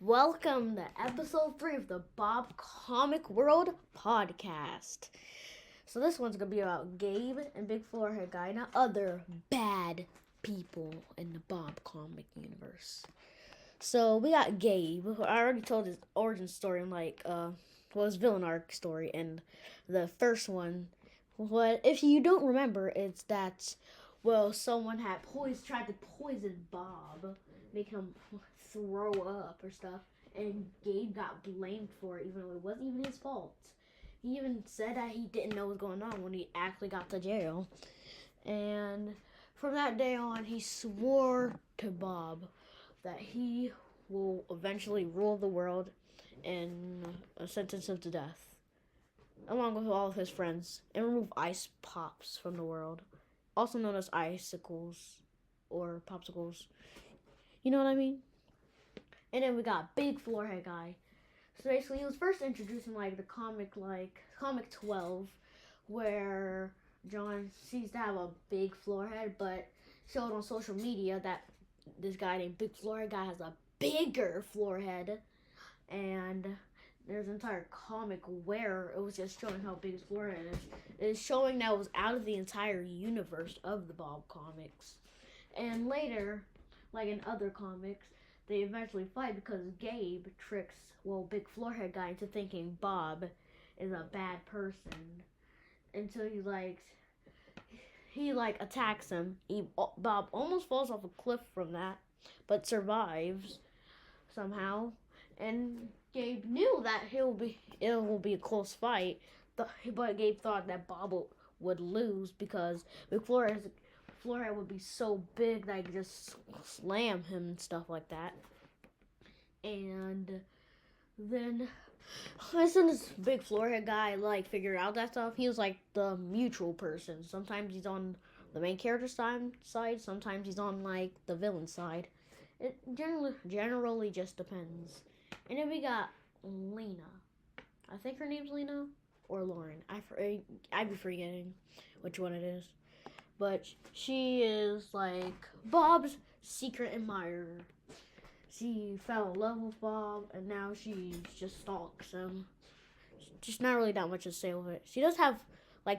Welcome to episode 3 of the Bob Comic World podcast. So, this one's gonna be about Gabe and Big Forehead Guy, not other bad people in the Bob comic universe. So, we got Gabe. I already told his origin story in his villain arc story in the first one. What if you don't remember? It's that someone had tried to poison Bob, make him throw up or stuff, and Gabe got blamed for it, even though it wasn't even his fault. He even said that he didn't know what was going on when he actually got to jail. And from that day on, he swore to Bob that he will eventually rule the world and sentence him to death, along with all of his friends, and remove ice pops from the world, also known as icicles or popsicles. You know what I mean? And then we got Big Forehead Guy. So basically, he was first introduced in the comic 12, where John seems to have a big forehead, but showed on social media that this guy named Big Forehead Guy has a bigger forehead, and there's an entire comic where it was just showing how big his forehead is. It's showing that it was out of the entire universe of the Bob comics. And later, like in other comics, they eventually fight because Gabe tricks, Big Forehead Guy into thinking Bob is a bad person. Until he attacks him. Bob almost falls off a cliff from that, but survives somehow. And Gabe knew that it will be a close fight, but Gabe thought that Bob would lose because Big Forehead would be so big that I could just slam him and stuff like that. And then, as soon as Big Forehead Guy figured out that stuff, he was the neutral person. Sometimes he's on the main character side. Sometimes he's on the villain side. It generally just depends. And then we got Lena. I think her name's Lena or Lauren. I'd be forgetting which one it is. But she is Bob's secret admirer. She fell in love with Bob, and now she just stalks him. Just not really that much to say with it. She does have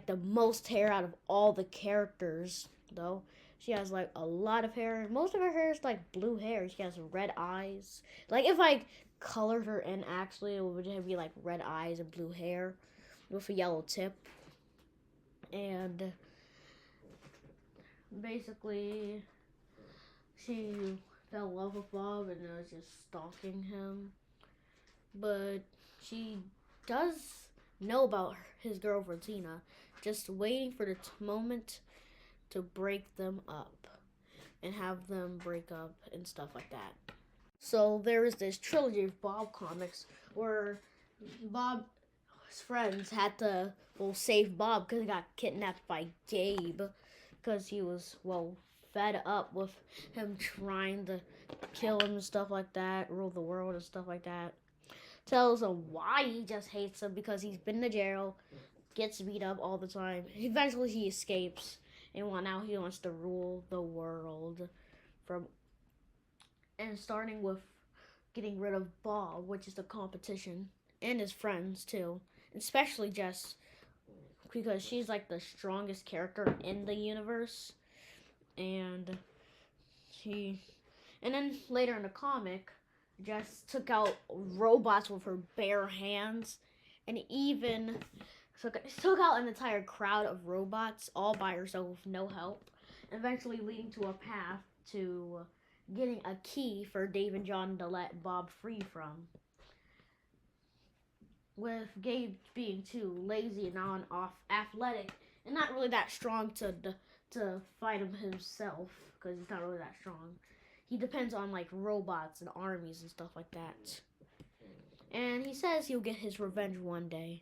the most hair out of all the characters, though. She has a lot of hair. Most of her hair is blue hair. She has red eyes. If I colored her in, actually, it would be red eyes and blue hair with a yellow tip. And basically, she fell in love with Bob and was just stalking him. But she does know about his girlfriend Tina, just waiting for the moment to break them up and have them break up and stuff like that. So there is this trilogy of Bob comics where Bob's friends had to save Bob because he got kidnapped by Gabe because he was fed up with him trying to kill him and stuff like that, rule the world and stuff like that. Tells him why he just hates him because he's been to jail, gets beat up all the time. Eventually he escapes, and now he wants to rule the world starting with getting rid of Bob, which is the competition, and his friends too, especially Jess, because she's the strongest character in the universe. And then later in the comic, Jess took out robots with her bare hands, and even took out an entire crowd of robots all by herself with no help, eventually leading to a path to getting a key for Dave and John to let Bob free from. With Gabe being too lazy and athletic and not really that strong to fight him himself, because he's not really that strong. He depends on robots and armies and stuff like that. And he says he'll get his revenge one day,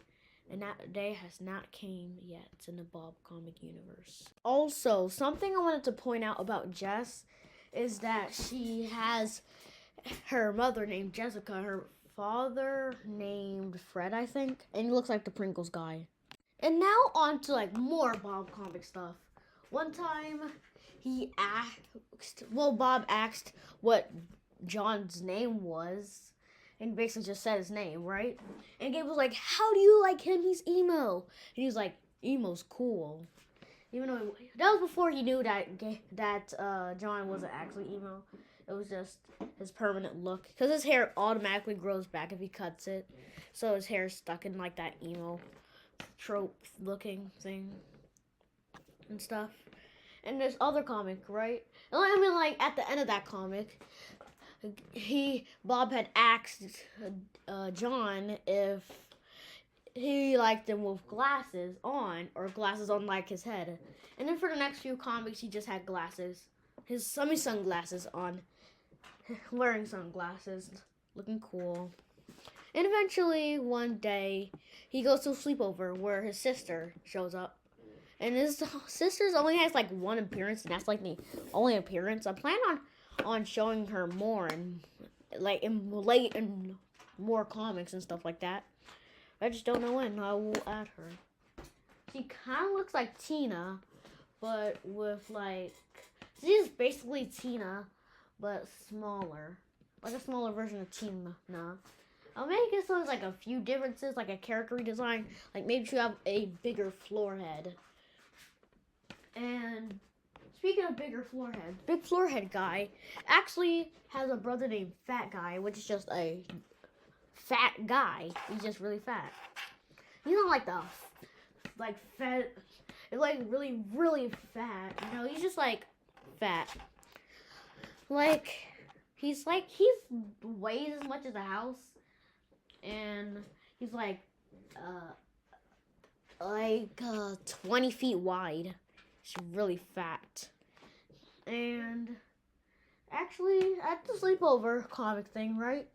and that day has not came yet in the Bob comic universe. Also, something I wanted to point out about Jess is that she has her mother named Jessica, her father named Fred, I think, and he looks like the Pringles guy. And now on to more Bob comic stuff. One time, Bob asked what John's name was, and basically just said his name, right? And Gabe was like, "How do you like him? He's emo." And he was like, "Emo's cool." Even though that was before he knew that John wasn't actually emo. It was just his permanent look. Because his hair automatically grows back if he cuts it. So his hair's stuck in like that emo trope looking thing and stuff. And there's other comic, right? I mean, like at the end of that comic, Bob had asked John if he liked him with glasses on or glasses on like his head. And then for the next few comics, he just had glasses, his sunglasses on, wearing sunglasses, looking cool. And eventually, one day, he goes to a sleepover where his sister shows up. And his sister's only has like one appearance, and that's like the only appearance. I plan on showing her more and like in more comics and stuff like that. I just don't know when. I will add her. She kind of looks like Tina, but with like she's basically Tina, but smaller, like a smaller version of Tina. I'll make this one like a few differences, like a character redesign. Like maybe she'll have a bigger floor head. And speaking of bigger floor heads, big floor head guy actually has a brother named Fat Guy, which is just a fat guy. He's just really fat. He's not like fat, like really fat. You know, he's just like fat. Like he's weighs as much as a house, and he's like 20 feet wide. He's really fat. And actually, at the sleepover comic thing, right?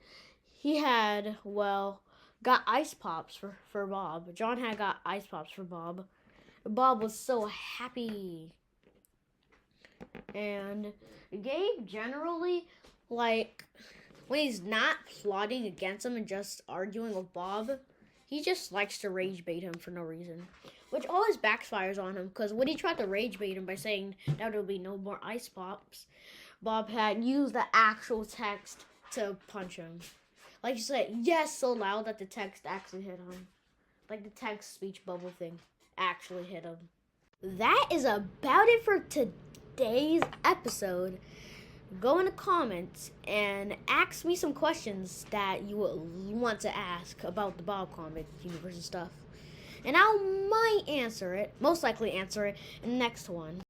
He had, got ice pops for Bob. John had got ice pops for Bob. Bob was so happy. And Gabe generally, like, when he's not plotting against him and just arguing with Bob, he just likes to rage bait him for no reason. Which always backfires on him, because when he tried to rage bait him by saying that there would be no more ice pops, Bob had used the actual text to punch him. Like, he said yes so loud that the text actually hit him. Like, the text speech bubble thing actually hit him. That is about it for today's episode. Go in the comments and ask me some questions that you want to ask about the Bob Comic universe and stuff. And I might answer it, most likely answer it in the next one.